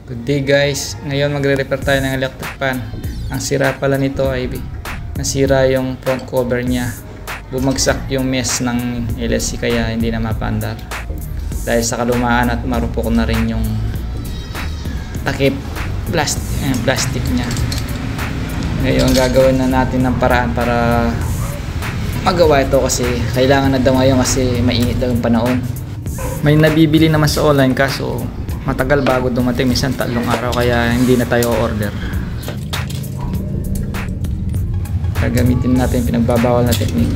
Good day guys, ngayon magre-repair tayo ng electric fan. Ang sira pala nito ay nasira yung front cover niya. Bumagsak yung mesh ng LSC kaya hindi na mapandar. Dahil sa kalumaan at marupok na rin yung takip plastic niya. Ngayon gagawin na natin ng paraan para magawa ito kasi kailangan na daw ngayon kasi mainit daw yung panahon. May nabibili naman sa online kaso matagal bago dumating, minsan 3 araw kaya hindi na tayo order. Gagamitin natin pinagbabawal na technique.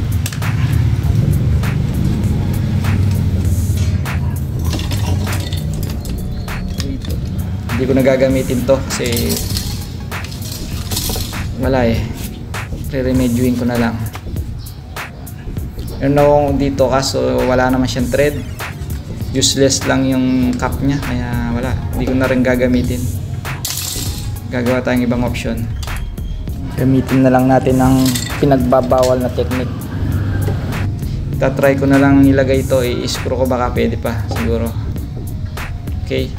Hindi ko na gagamitin to kasi wala re-remedyuin ko na lang. Meron akong dito kaso wala naman siyang thread, useless lang yung cap nya kaya wala, hindi ko na rin gagamitin. Gagawa tayong ibang option. Gamitin na lang natin ang pinagbabawal na technique. Tatry ko na lang ilagay ito, i-screw ko, baka pwede pa siguro. Okay,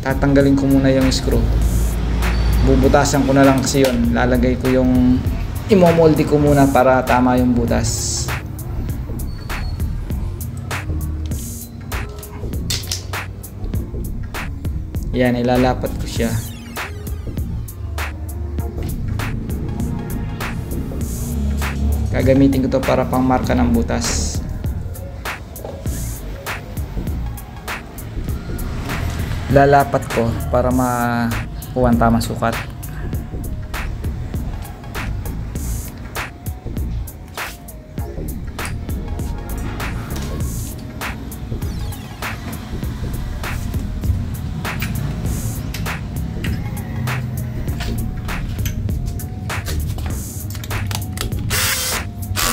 tatanggalin ko muna yung screw, bubutasan ko na lang kasi yun, lalagay ko yung imomolde ko muna para tama yung butas. Yan, ilalapat ko siya. Gagamitin ko to para pang marka ng butas. Lalapat ko para makuha ang tamang sukat.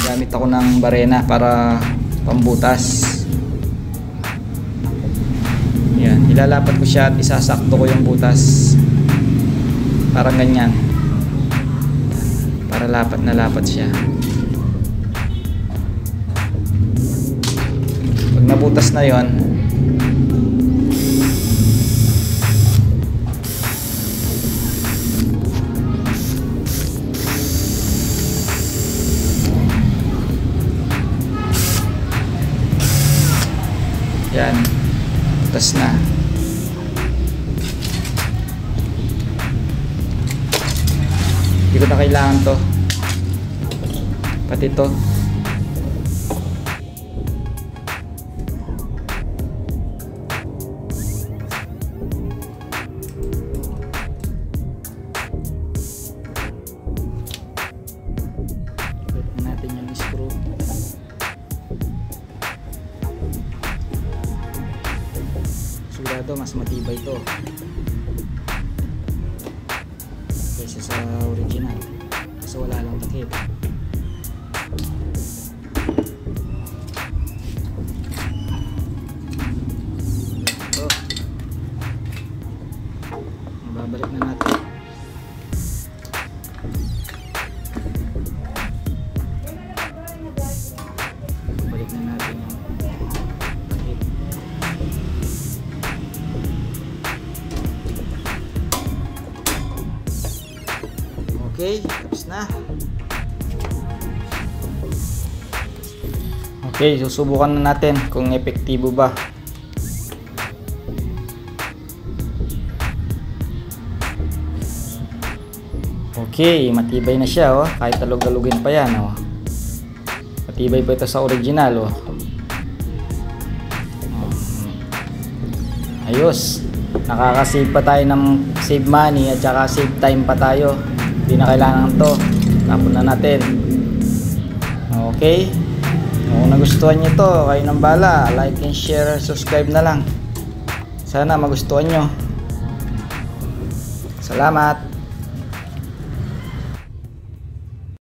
Gamit ako ng barena para pambutas. Yan, ilalapat ko siya at isasakto ko yung butas. Parang ganyan. Para lapat na lapat siya. Pag nabutas na yon, yan, butas na. Hindi ko na kailangan to, pati to. Pwede natin yung screw. Sigurado mas matibay ito kaysa sa original kasi wala lang takip. Ito, babalik na natin. Balik na natin yung takip. Okay, tapos na. Okay, susubukan na natin kung epektibo ba. Okay, matibay na siya kahit talog-talogin pa yan matibay pa ito sa original Ayos, nakaka-save pa tayo ng save money at saka save time pa tayo. Hindi na kailangan to, tapon na natin. Okay, kung nagustuhan nyo to, kayo nang bala, like and share, subscribe na lang. Sana magustuhan nyo. Salamat.